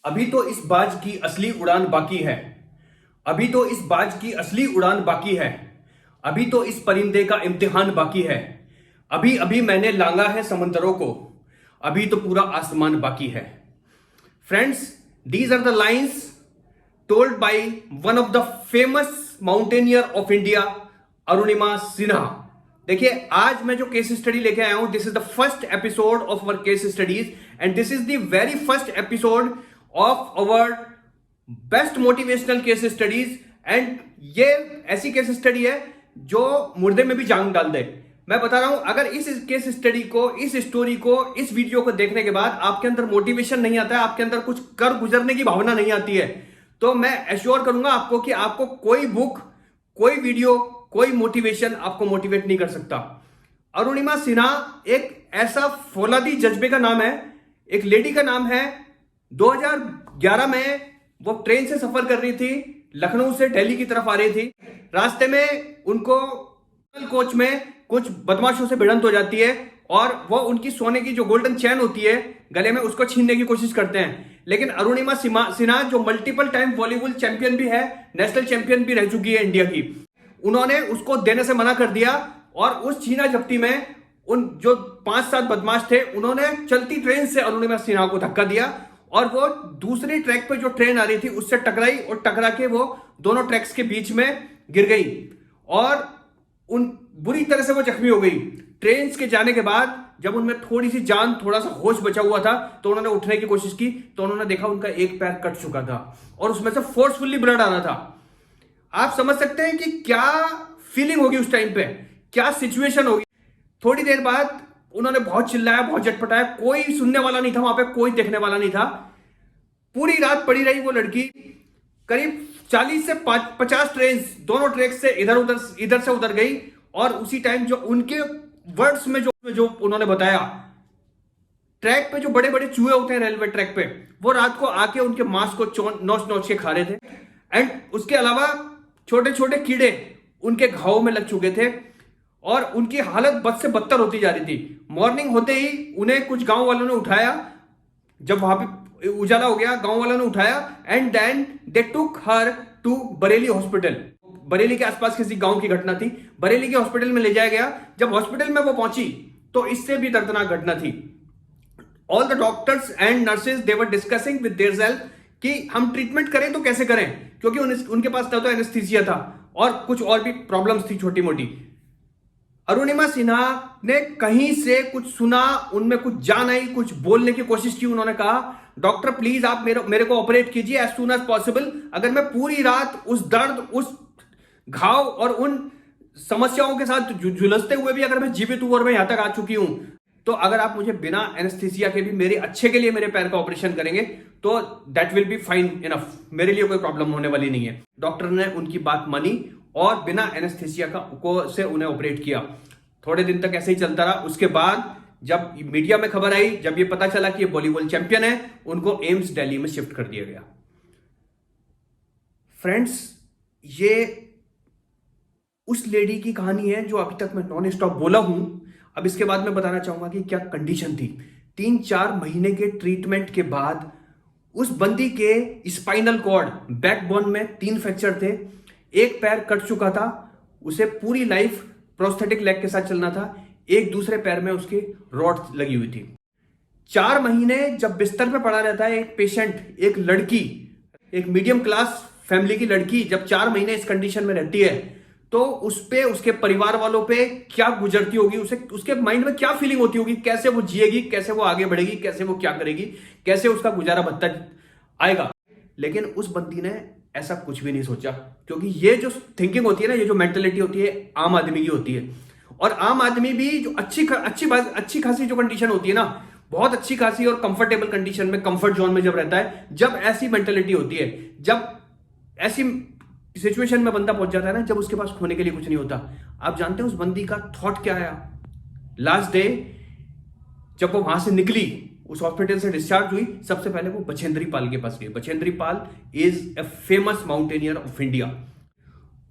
अभी तो इस बाज की असली उड़ान बाकी है। अभी तो इस बाज की असली उड़ान बाकी है। अभी तो इस परिंदे का इम्तिहान बाकी है। अभी अभी मैंने लांगा है समंदरों को। अभी तो पूरा आसमान बाकी है। Friends, these are the lines told by one of the famous mountaineer of India, Arunima Sinha. देखिए, आज मैं जो केस स्टडी लेके आया हूं, this is the first episode of our case studies and this is the very first episode of our best motivational case studies. And ये ऐसी case study है जो मुर्दे में भी जान डाल दे। मैं बता रहा हूं, अगर इस केस स्टडी को, इस स्टोरी को, इस वीडियो को देखने के बाद आपके अंदर मोटिवेशन नहीं आता है, आपके अंदर कुछ कर गुजरने की भावना नहीं आती है, तो मैं एश्योर करूंगा आपको कि आपको कोई बुक, कोई वीडियो, कोई मोटिवेशन आपको मोटिवेट नहीं कर सकता। अरुणिमा सिन्हा एक ऐसा फौलादी जज्बे का नाम है, एक लेडी का नाम है। 2011 में वो ट्रेन से सफर कर रही थी, लखनऊ से दिल्ली की तरफ आ रही थी। रास्ते में उनको कोच में कुछ बदमाशों से भिड़ंत हो जाती है और वो उनकी सोने की जो गोल्डन चैन होती है गले में, उसको छीनने की कोशिश करते हैं। लेकिन अरुणिमा सिन्हा जो मल्टीपल टाइम वॉलीबॉल चैंपियन भी है, नेशनल चैंपियन भी रह चुकी है इंडिया की, उन्होंने उसको देने से मना कर दिया। और उस छीना झपटी में उन जो 5-7 बदमाश थे, उन्होंने चलती ट्रेन से अरुणिमा सिन्हा को धक्का दिया और वो दूसरी ट्रैक पे जो ट्रेन आ रही थी उससे टकराई और टकरा के वो दोनों ट्रैक्स के बीच में गिर गई और उन बुरी तरह से वो जख्मी हो गई। ट्रेन के जाने के बाद जब उनमें थोड़ी सी जान, थोड़ा सा होश बचा हुआ था, तो उन्होंने उठने की कोशिश की तो उन्होंने देखा उनका एक पैर कट चुका था और उसमें से फोर्सफुली ब्लड आ रहा था। आप समझ सकते हैं कि क्या फीलिंग होगी उस टाइम पे, क्या सिचुएशन होगी। थोड़ी देर बाद उन्होंने बहुत चिल्लाया, बहुत झटपटाया, कोई सुनने वाला नहीं था वहां पे, कोई देखने वाला नहीं था। पूरी रात पड़ी रही वो लड़की। करीब 40 से 50 ट्रेन दोनों ट्रैक से इधर से उधर गई और उसी टाइम जो उनके वर्ड्स में जो उन्होंने बताया, ट्रैक पे जो बड़े बड़े चूहे होते हैं रेलवे ट्रैक पे, वो रात को आके उनके मांस को नोच नोच के खा रहे थे। एंड उसके अलावा छोटे छोटे कीड़े उनके घावों में लग चुके थे और उनकी हालत बद से बदतर होती जा रही थी। मॉर्निंग होते ही उन्हें कुछ गांव वालों ने उठाया, जब वहां पे उजाला हो गया गांव वालों ने उठाया and then they took her to Bareilly hospital. Bareilly के आसपास किसी गांव की घटना थी, बरेली के हॉस्पिटल में ले जाया गया। जब हॉस्पिटल में वो पहुंची तो इससे भी दर्दनाक घटना थी। All the doctors and nurses they were discussing with their self कि हम ट्रीटमेंट करें तो कैसे करें, क्योंकि उनके पास तो एनेस्थीसिया था और कुछ और भी प्रॉब्लम्स थी छोटी मोटी। अरुणिमा सिन्हा ने कहीं से कुछ सुना, उनमें कुछ जान आई, कुछ बोलने की कोशिश की। उन्होंने कहा, डॉक्टर प्लीज आप मेरे को ऑपरेट कीजिए एज सून एज पॉसिबल। अगर मैं पूरी रात उस दर्द, उस घाव और उन समस्याओं के साथ झुलसते हुए भी अगर मैं जीवित हूं और मैं यहां तक आ चुकी हूं, तो अगर आप मुझे बिना एनेस्थीसिया के भी मेरे अच्छे के लिए मेरे पैर का ऑपरेशन करेंगे तो that will be fine enough, मेरे लिए कोई प्रॉब्लम होने वाली नहीं है। डॉक्टर ने उनकी बात मानी और बिना एनेस्थीसिया से उन्हें ऑपरेट किया। थोड़े दिन तक ऐसे ही चलता रहा। उसके बाद जब मीडिया में खबर आई, जब ये पता चला कि ये वॉलीबॉल चैंपियन है, उनको एम्स दिल्ली में शिफ्ट कर दिया गया। फ्रेंड्स, ये उस लेडी की कहानी है जो अभी तक मैं नॉन स्टॉप बोला हूं। अब इसके बाद मैं बताना चाहूंगा कि क्या कंडीशन थी। 3-4 महीने के ट्रीटमेंट के बाद उस बंदी के स्पाइनल कॉर्ड, बैकबोन में 3 फ्रैक्चर थे, एक पैर कट चुका था, उसे पूरी लाइफ प्रोस्थेटिक लेग के साथ चलना था, एक दूसरे पैर में उसकी रॉड लगी हुई थी। 4 महीने जब बिस्तर पे पड़ा रहता है एक पेशेंट, एक लड़की, एक मीडियम क्लास फैमिली की लड़की जब 4 महीने इस कंडीशन में रहती है, तो उस पे, उसके परिवार वालों पे क्या गुजरती होगी, उसके माइंड में क्या फीलिंग होती होगी, कैसे वो जिएगी, कैसे वो आगे बढ़ेगी, कैसे वो क्या करेगी, कैसे उसका गुजारा भत्ता आएगा। लेकिन उस बंदी ने ऐसा कुछ भी नहीं सोचा, क्योंकि ये जो थिंकिंग होती है ना, ये जो मेंटेलिटी होती है, आम आदमी की होती है। और आम आदमी भी जो अच्छी खासी जो कंडीशन होती है ना, बहुत अच्छी खासी और कंफर्टेबल कंडीशन में, कंफर्ट जोन में जब रहता है, जब ऐसी मेंटेलिटी होती है, जब ऐसी सिचुएशन में बंदा पहुंच जाता है ना, जब उसके पास खोने के लिए कुछ नहीं होता। आप जानते हैं उस बंदी का थॉट क्या आया? लास्ट डे जब वो वहां से निकली, उस हॉस्पिटल से डिस्चार्ज हुई, सबसे पहले वो बछेंद्री पाल के पास गई। Bachendri Pal is a famous mountaineer of India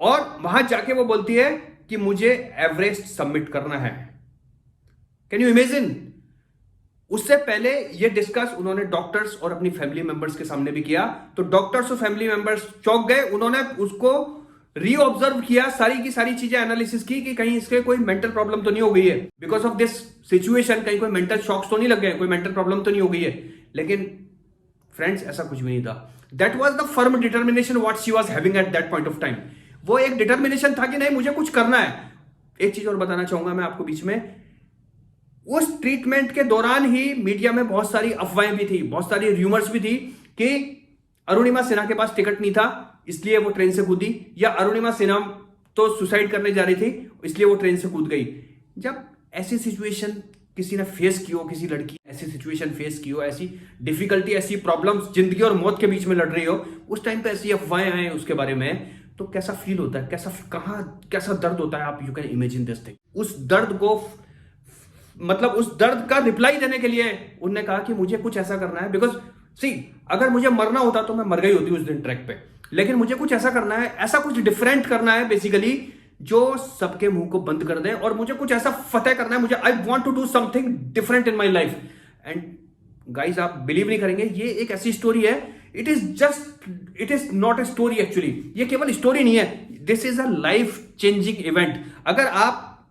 और वहां जाके वो बोलती है कि मुझे एवरेस्ट सबमिट करना है। Can you imagine? उससे पहले ये डिस्कस उन्होंने डॉक्टर्स और अपनी फैमिली मेंबर्स के सामने भी किया, तो डॉक्टर्स और फैमिली मेंबर्स चौंक गए। उन्होंने उसको री ऑब्जर्व किया, सारी की सारी चीजें एनालिसिस की कि कहीं इसके कोई मेंटल प्रॉब्लम तो नहीं हो गई है, बिकॉज ऑफ दिस सिचुएशन कहीं कोई मेंटल शॉक्स तो नहीं लग गए, कोई मेंटल प्रॉब्लम तो नहीं हो गई है। लेकिन फ्रेंड्स ऐसा कुछ भी नहीं था। That was the firm determination what she was having at that point of time. वो एक डिटर्मिनेशन था कि नहीं, मुझे कुछ करना है। एक चीज और बताना चाहूंगा मैं आपको बीच में, उस ट्रीटमेंट के दौरान ही मीडिया में बहुत सारी अफवाहें भी थी, बहुत सारी र्यूमर्स भी थी कि अरुणिमा सिन्हा के पास टिकट नहीं था इसलिए वो ट्रेन से कूदी, या अरुणिमा सिन्हा तो सुसाइड करने जा रही थी इसलिए वो ट्रेन से कूद गई। जब ऐसी सिचुएशन किसी ने फेस की हो, किसी लड़की ऐसी सिचुएशन फेस की हो, ऐसी डिफिकल्टी, ऐसी प्रॉब्लम्स जिंदगी और मौत के बीच में लड़ रही हो, उस टाइम पे ऐसी अफवाहें आए उसके बारे में, तो कैसा फील होता है, कैसा दर्द होता है। आप you can imagine this thing. उस दर्द को मतलब उस दर्द का रिप्लाई देने के लिए उन्होंने कहा कि मुझे कुछ ऐसा करना है, बिकॉज सी अगर मुझे मरना होता तो मैं मर गई होती उस दिन ट्रैक पे, लेकिन मुझे कुछ ऐसा करना है, ऐसा कुछ डिफरेंट करना है बेसिकली जो सबके मुंह को बंद कर दे, और मुझे कुछ ऐसा फतेह करना है, मुझे I want to do something different in my life. And guys आप बिलीव नहीं करेंगे, ये एक ऐसी स्टोरी है, it is not a story actually, ये केवल स्टोरी नहीं है, this is a life changing event. अगर आप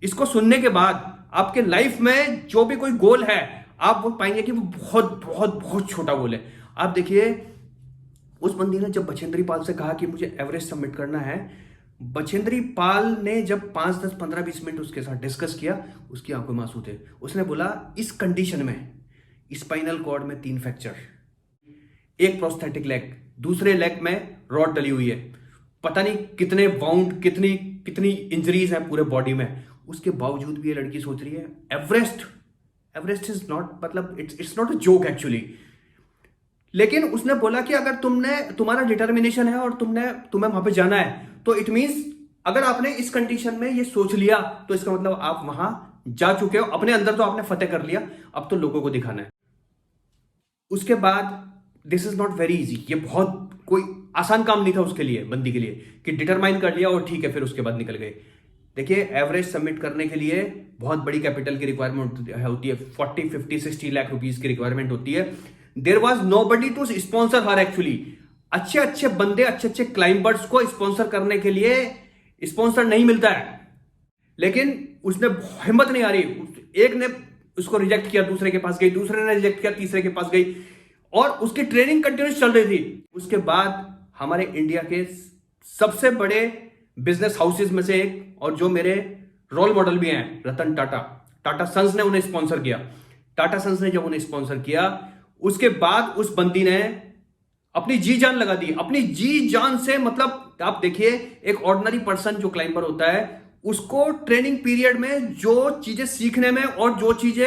इसको सुनने के बाद आपके लाइफ में जो भी कोई गोल है, आप वो पाएंगे कि वो बहुत बहुत बहुत छोटा गोल है। आप देखिए, उस बंदी ने जब बछेंद्री पाल से कहा कि मुझे एवरेस्ट सबमिट करना है, बछेंद्री पाल ने जब 5, 10, 15, 20 मिनट उसके साथ डिस्कस किया, उसकी आंखों में आंसू थे। उसने बोला इस कंडीशन में स्पाइनल कॉर्ड में 3 फ्रैक्चर, एक प्रोस्थेटिक लेग, दूसरे लेग में रॉड डली हुई है, पता नहीं कितने वाउंड, कितनी कितनी इंजरीज है पूरे बॉडी में, उसके बावजूद भी ये लड़की सोच रही है एवरेस्ट इज नॉट, मतलब it's not a joke actually. लेकिन उसने बोला कि अगर तुम्हारा डिटर्मिनेशन है और तुम्हें वहां पे जाना है, तो इट मींस अगर आपने इस कंडीशन में ये सोच लिया तो इसका मतलब आप वहां जा चुके हो, अपने अंदर तो आपने फतेह कर लिया, अब तो लोगों को दिखाना है। उसके बाद this is not very easy, ये बहुत कोई आसान काम नहीं था उसके लिए, बंदी के लिए, कि डिटरमाइन कर लिया और ठीक है फिर उसके बाद निकल गए। देखिए, एवरेस्ट सबमिट करने के लिए बहुत बड़ी कैपिटल की रिक्वायरमेंट होती है, 40, 50, 60 लाख रुपीज की रिक्वायरमेंट होती है। There was nobody to sponsor her actually. अच्छे अच्छे बंदे, अच्छे अच्छे क्लाइंबर्स को स्पॉन्सर करने के लिए स्पॉन्सर नहीं मिलता है, लेकिन उसने हिम्मत नहीं आ रही, एक ने उसको रिजेक्ट किया, दूसरे के पास गई, दूसरे ने रिजेक्ट किया, तीसरे के पास गई, और उसकी ट्रेनिंग कंटिन्यूस चल रही थी। उसके बाद हमारे इंडिया के सबसे बड़े बिजनेस हाउसेस में से एक, और जो मेरे रोल मॉडल भी हैं, रतन टाटा सन्स ने उन्हें स्पॉन्सर किया। टाटा सन्स ने जब उन्हें स्पॉन्सर किया, उसके बाद उस बंदी ने अपनी जी जान लगा दी, अपनी जी जान से, मतलब आप देखिए, एक ऑर्डिनरी पर्सन जो क्लाइंबर होता है, उसको ट्रेनिंग पीरियड में जो चीजें सीखने में और जो चीजें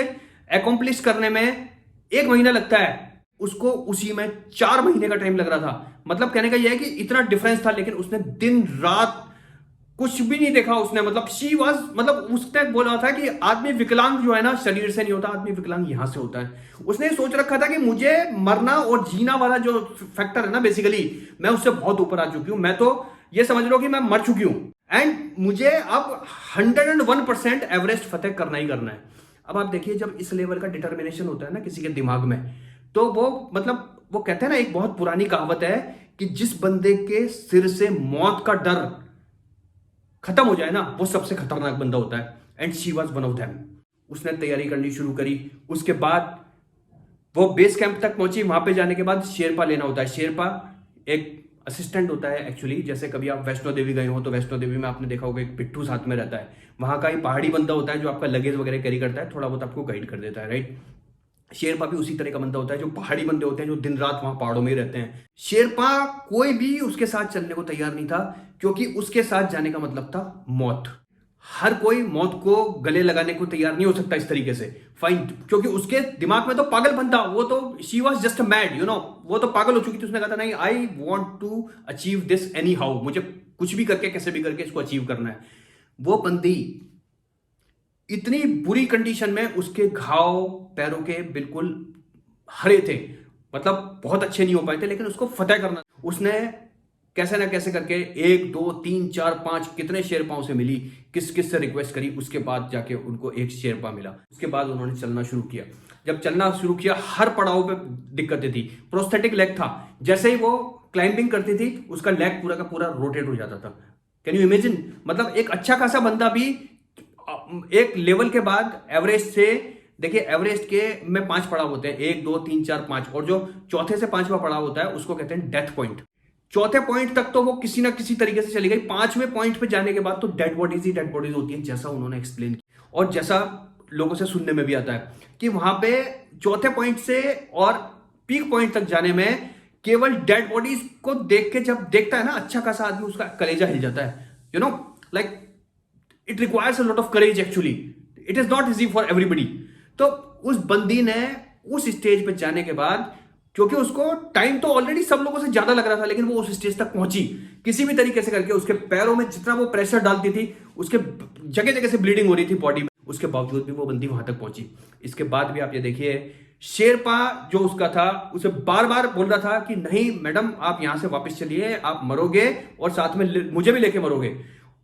अकॉम्प्लिश करने में 1 महीना लगता है, उसको उसी में 4 महीने का टाइम लग रहा था। मतलब कहने का यह है कि इतना डिफरेंस था, लेकिन उसने दिन रात कुछ भी नहीं देखा उसने, मतलब शी वाज, मतलब उसने बोला था कि आदमी विकलांग जो है ना, शरीर से नहीं होता, आदमी विकलांग यहां से होता है। उसने सोच रखा था कि मुझे मरना और जीना वाला जो फैक्टर है ना, बेसिकली मैं उससे बहुत ऊपर आ चुकी हूं, मैं तो ये समझ लो कि मैं मर चुकी हूं, एंड मुझे अब 101% एवरेस्ट फतेह करना ही करना है। अब आप देखिए, जब इस लेवल का डिटर्मिनेशन होता है ना किसी के दिमाग में, तो वो मतलब वो कहते हैं ना, एक बहुत पुरानी कहावत है कि जिस बंदे के सिर से मौत का डर खत्म हो जाए ना, वो सबसे खतरनाक बंदा होता है, and she was one of them. उसने तैयारी करनी शुरू करी, उसके बाद वो बेस कैंप तक पहुंची। वहां पे जाने के बाद शेरपा लेना होता है। शेरपा एक असिस्टेंट होता है एक्चुअली, जैसे कभी आप वैष्णो देवी गए हो तो वैष्णो देवी में आपने देखा होगा एक पिट्ठू साथ में रहता है, वहां का एक पहाड़ी बंदा होता है जो आपका लगेज वगैरह कैरी करता है, थोड़ा बहुत आपको गाइड कर देता है, राइट। शेरपा भी उसी तरह का बंदा होता है, जो पहाड़ी बंदे होते हैं जो दिन रात वहां पहाड़ों में ही रहते हैं। शेरपा कोई भी उसके साथ चलने को तैयार नहीं था, क्योंकि उसके साथ जाने का मतलब था मौत। हर कोई मौत को गले लगाने को तैयार नहीं हो सकता इस तरीके से, फाइन, क्योंकि उसके दिमाग में तो पागलपन था, वो तो she was just mad, you know, वो तो पागल हो चुकी थी। उसने कहा था नहीं, I want to achieve this anyhow, मुझे कुछ भी करके कैसे भी करके इसको अचीव करना है। वो बंदी इतनी बुरी कंडीशन में, उसके घाव पैरों के बिल्कुल हरे थे, मतलब बहुत अच्छे नहीं हो पाए थे, लेकिन उसको फतेह करना, उसने कैसे ना कैसे करके 1, 2, 3, 4, 5 कितने शेरपाओं से मिली, किस किस से रिक्वेस्ट करी, उसके बाद जाके उनको एक शेरपा मिला। उसके बाद उन्होंने चलना शुरू किया। जब चलना शुरू किया हर पड़ाव पे दिक्कतें थी। प्रोस्थेटिक लेग था, जैसे ही वो क्लाइंबिंग करती थी उसका लेग पूरा का पूरा रोटेट हो जाता था। Can you imagine? मतलब एक अच्छा खासा बंदा भी एक लेवल के बाद एवरेस्ट से, देखिए एवरेस्ट के में 5 पड़ाव होते हैं, 1 2 3 4 5, और जो चौथे से 5वां पड़ाव होता है उसको कहते हैं डेथ पॉइंट। चौथे पॉइंट तक तो वो किसी ना किसी तरीके से चली गई, 5वें पॉइंट पे जाने के बाद तो डेड बॉडीज ही डेड बॉडीज होती है, जैसा उन्होंने एक्सप्लेन किया और जैसा लोगों से सुनने में भी आता है कि वहां पे चौथे पॉइंट से और पीक पॉइंट तक जाने में केवल डेड बॉडीज को देख के, जब देखता है ना अच्छा खासा आदमी, उसका कलेजा हिल जाता है। You know, like it requires a lot of courage actually, it is not easy for everybody. तो उस बंदी ने उस स्टेज पे जाने के बाद, क्योंकि उसको टाइम तो ऑलरेडी सब लोगों से ज्यादा लग रहा था, लेकिन वो उस स्टेज तक पहुंची किसी भी तरीके से करके। उसके पैरों में जितना वो प्रेशर डालती थी, उसके जगह जगह से ब्लीडिंग हो रही थी बॉडी में, उसके बावजूद भी वो बंदी वहां तक पहुंची। इसके बाद भी आप ये देखिए, शेरपा जो उसका था उसे बार बार बोल रहा था कि नहीं मैडम आप यहां से वापस चलिए, आप मरोगे और साथ में मुझे भी लेके मरोगे।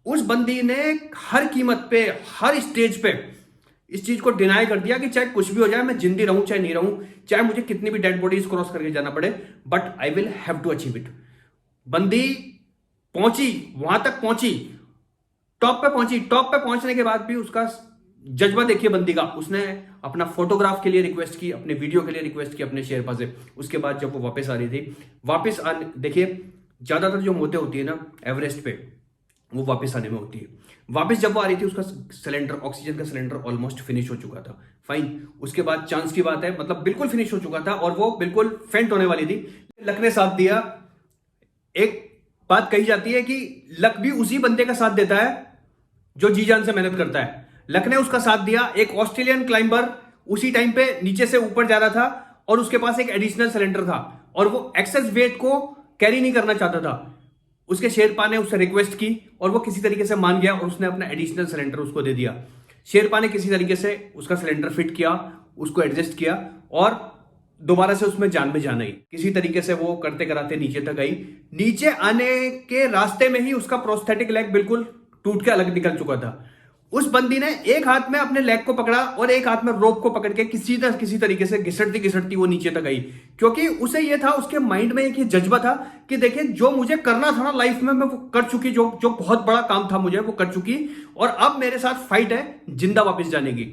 उस बंदी ने हर कीमत पे, हर स्टेज पे इस चीज को डिनाई कर दिया कि चाहे कुछ भी हो जाए, मैं जिंदी रहूं चाहे नहीं रहूं, चाहे मुझे कितनी भी डेड बॉडीज क्रॉस करके जाना पड़े, but I will have to achieve it. बंदी पहुंची, वहां तक पहुंची, टॉप पे पहुंची। टॉप पे पहुंचने के बाद भी उसका जज्बा देखिए बंदी का। उसने अपना फोटोग्राफ के लिए रिक्वेस्ट की, अपने वीडियो के लिए रिक्वेस्ट की अपने शेरपा से। उसके बाद जब वो वापस आ रही थी, वापस आने, देखिए ज्यादातर जो मौतें होती है ना एवरेस्ट पे, वो वापस आने में होती है। वापस जब वो आ रही थी, उसका सिलेंडर, ऑक्सीजन का सिलेंडर ऑलमोस्ट फिनिश हो चुका था। फाइन, उसके बाद चांस की बात है, मतलब बिल्कुल फिनिश हो चुका था और वो बिल्कुल फेंट होने वाली थी। लक ने साथ दिया। एक बात कही जाती है कि लक भी उसी बंदे का साथ देता है जो जी जान से मेहनत करता है। लक ने उसका साथ दिया। एक ऑस्ट्रेलियन क्लाइंबर उसी टाइम पे नीचे से ऊपर जा रहा था और उसके पास एक एडिशनल सिलेंडर था और वो एक्सेस वेट को कैरी नहीं करना चाहता था। उसके शेरपा ने उससे रिक्वेस्ट की और वो किसी तरीके से मान गया और उसने अपना एडिशनल सिलेंडर उसको दे दिया। शेरपा ने किसी तरीके से उसका सिलेंडर फिट किया, उसको एडजस्ट किया और दोबारा से उसमें जान में जान आई। किसी तरीके से वो करते कराते नीचे तक आई। नीचे आने के रास्ते में ही उसका प्रोस्थेटिक लेग बिल्कुल टूट के अलग निकल चुका था। उस बंदी ने एक हाथ में अपने लेग को पकड़ा और एक हाथ में रोप को पकड़ के किसी तरीके से घिसटती घिसटती वो नीचे तक आई, क्योंकि उसे ये था, उसके माइंड में एक ये जज्बा था कि देखिए जो मुझे करना था ना लाइफ में, मैं वो कर चुकी। जो बहुत बड़ा काम था मुझे वो कर चुकी और अब मेरे साथ फाइट है जिंदा वापस जाने की।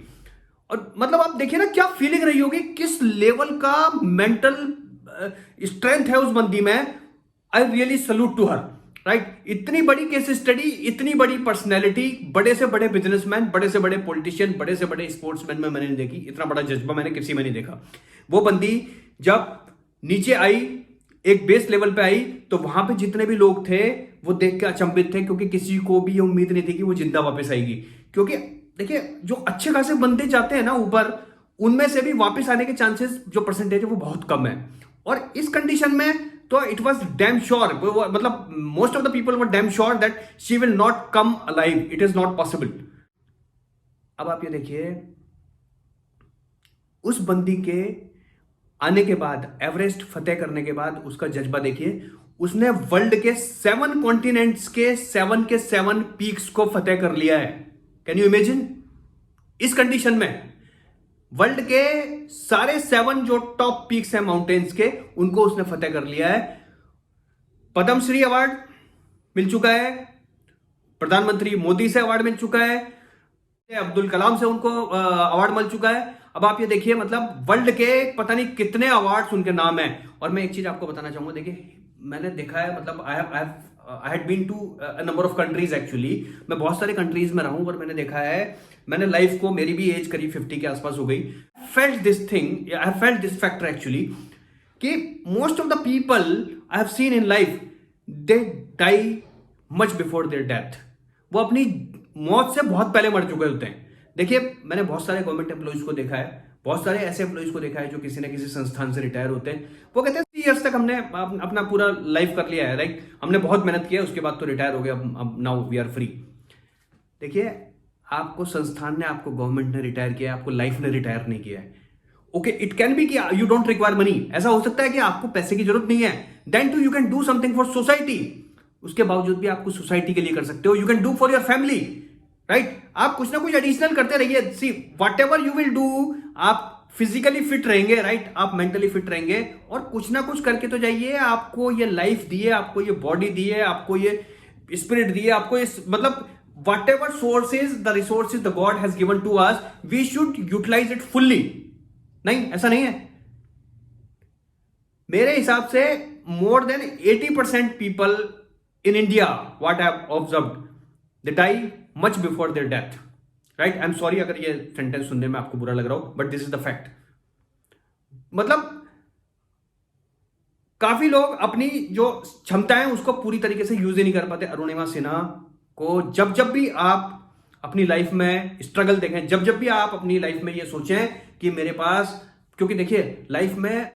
और मतलब आप देखिए ना क्या फीलिंग रही होगी, किस लेवल का मेंटल स्ट्रेंथ है उस बंदी में। I really salute to her, right. इतनी बड़ी केस स्टडी, इतनी बड़ी पर्सनैलिटी, बड़े से बड़े बिजनेसमैन, बड़े से बड़े पॉलिटिशियन, बड़े से बड़े स्पोर्ट्समैन में मैंने नहीं देखी। इतना बड़ा जज्बा मैंने किसी में नहीं देखा। वो बंदी जब नीचे आई, एक बेस लेवल पे आई, तो वहां पे जितने भी लोग थे वो देख के अचंभित थे, क्योंकि किसी को भी ये उम्मीद नहीं थी कि वो जिंदा वापस आएगी। क्योंकि देखिए जो अच्छे खासे बंदे जाते हैं ना ऊपर, उनमें से भी वापस आने के चांसेस, जो परसेंटेज है वो बहुत कम है। और इस कंडीशन में तो इट वॉज डैम श्योर, मतलब most of the people were damn sure that she will not come alive, it is not possible. अब आप ये देखिए, उस बंदी के आने के बाद, एवरेस्ट फतेह करने के बाद उसका जज्बा देखिए। उसने वर्ल्ड के 7 कॉन्टिनेंट्स के 7 पीक्स को फतेह कर लिया है। Can you imagine? इस कंडीशन में वर्ल्ड के सारे 7 जो टॉप पीक्स हैं माउंटेन्स के, उनको उसने फतेह कर लिया है। पद्मश्री अवार्ड मिल चुका है, प्रधानमंत्री मोदी से अवार्ड मिल चुका है, अब्दुल कलाम से उनको अवार्ड मिल चुका है। अब आप ये देखिए, मतलब वर्ल्ड के पता नहीं कितने अवार्ड्स उनके नाम हैं। और मैं एक चीज आपको बताना चाहूंगा, देखिए मैंने देखा है, मतलब I had been to a number of countries actually. मैं बहुत सारे कंट्रीज में रहा हूं और मैंने देखा है, मैंने लाइफ को, मेरी भी एज करीब 50 के आसपास हो गई, felt this thing, I have felt this factor actually, कि most of the people I have seen in life, they die much before their death. वो अपनी मौत से बहुत पहले मर चुके होते हैं। देखिए मैंने बहुत सारे गवर्नमेंट एम्प्लॉइज को देखा है, बहुत सारे ऐसे एम्प्लॉइज को देखा है जो किसी न किसी संस्थान से रिटायर होते हैं। वो कहते हैं 3 इयर्स तक हमने अपना पूरा लाइफ कर लिया है, राइट, हमने बहुत मेहनत किया, उसके बाद तो रिटायर हो गया, अब नाउ वी आर फ्री। देखिए आपको संस्थान ने, आपको गवर्नमेंट ने रिटायर किया है, आपको लाइफ ने रिटायर नहीं किया है। ओके, इट कैन बी कि यू डोंट रिक्वायर मनी, ऐसा हो सकता है कि आपको पैसे की जरूरत नहीं है, then too you can do something for society. उसके बावजूद भी आपको सोसाइटी के लिए कर सकते हो, you can do for your family, right. आप कुछ ना कुछ एडिशनल करते रहिए। See what ever you will do, आप फिजिकली फिट रहेंगे, राइट, आप मेंटली फिट रहेंगे और कुछ ना कुछ करके तो जाइए। आपको ये लाइफ दी है, आपको ये बॉडी दी है, आपको ये स्पिरिट दी है, आपको इस मतलब whatever sources the resources the God has given to us, we should utilize it fully। नहीं, ऐसा नहीं है। मेरे हिसाब से more than 80% people in India, what I have observed, they die much before their death, right? I'm sorry अगर ये sentence सुनने में आपको बुरा लग रहा हो, but this is the fact। मतलब काफी लोग अपनी जो क्षमता है उसको पूरी तरीके से यूज ही नहीं कर पाते। अरुणिमा सिन्हा को जब जब भी आप अपनी लाइफ में स्ट्रगल देखें, जब जब भी आप अपनी लाइफ में ये सोचें कि मेरे पास, क्योंकि देखिए लाइफ में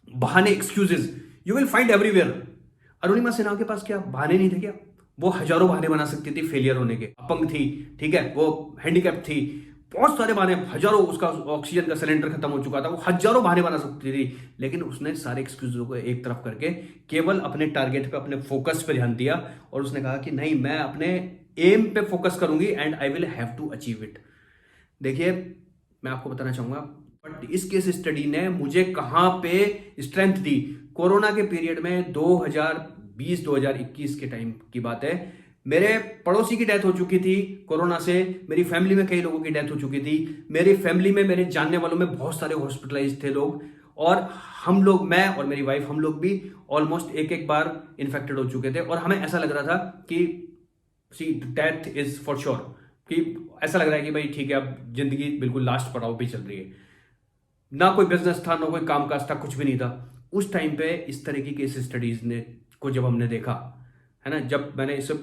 बहाने, excuses you will find everywhere. Arunima Sinha के पास क्या बहाने नहीं थे क्या? वो हजारों बहाने बना सकती थी फेलियर होने के। अपंग थी, ठीक है, वो हैंडीकैप थी, बहुत सारे बहाने, हजारों, उसका ऑक्सीजन का सिलेंडर खत्म हो चुका था, वो हजारों बहाने बना सकती थी, लेकिन उसने सारे एक्सक्यूजों को एक तरफ करके केवल अपने टारगेट पे, अपने फोकस पे ध्यान दिया और उसने कहा कि नहीं, मैं अपने एम पे फोकस करूंगी and I will have to achieve it. देखिए मैं आपको बताना चाहूंगा, बट इस केस स्टडी ने मुझे कहां पे स्ट्रेंथ दी। कोरोना के पीरियड में 2020-2021 के टाइम की बात है, मेरे पड़ोसी की डेथ हो चुकी थी कोरोना से, मेरी फैमिली में कई लोगों की डेथ हो चुकी थी, मेरी फैमिली में मेरे जानने वालों में बहुत सारे हॉस्पिटलाइज थे लोग, और हम लोग, मैं और मेरी वाइफ, हम लोग भी ऑलमोस्ट एक एक बार इन्फेक्टेड हो चुके थे और हमें ऐसा लग रहा था कि सी डेथ इज फॉर श्योर, कि ऐसा लग रहा है कि भाई ठीक है, अब जिंदगी बिल्कुल लास्ट पड़ाव पे चल रही है। ना कोई बिजनेस था, ना कोई कामकाज था, कुछ भी नहीं था। उस टाइम पे इस तरह की केस स्टडीज ने को जब हमने देखा है ना, जब मैंने इसे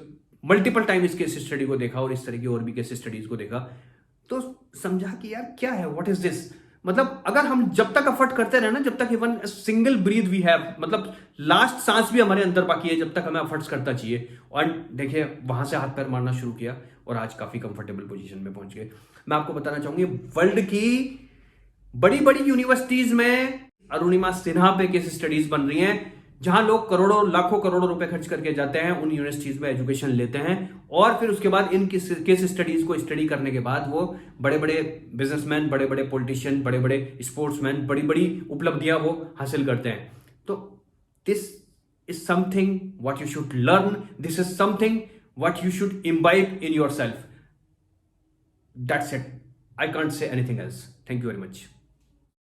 मल्टीपल टाइम इस केस स्टडी को देखा और इस तरह की और भी केस स्टडीज को देखा, तो समझा कि यार क्या है, व्हाट इज दिस। मतलब अगर हम जब तक एफर्ट करते रहे ना, जब तक even single breath we have, मतलब लास्ट सांस भी हमारे अंदर बाकी है, जब तक हमें एफर्ट्स करता चाहिए। और देखिए वहां से हाथ पैर मारना शुरू किया और आज काफी कंफर्टेबल पोजीशन में पहुंच गए। मैं आपको बताना चाहूंगी, वर्ल्ड की बड़ी बड़ी यूनिवर्सिटीज में अरुणिमा सिन्हा पे केस स्टडीज बन रही हैं, जहां लोग करोड़ों, लाखों करोड़ों रुपए खर्च करके जाते हैं, उन यूनिवर्सिटीज में एजुकेशन लेते हैं और फिर उसके बाद इन केस स्टडीज को स्टडी करने के बाद वो बड़े बड़े बिजनेसमैन, बड़े बड़े पॉलिटिशियन, बड़े बड़े स्पोर्ट्समैन, बड़ी बड़ी उपलब्धियां वो हासिल करते हैं। तो this is something what you should learn, this is something what you should imbibe in your self. That's it, I can't say anything else. Thank you very much.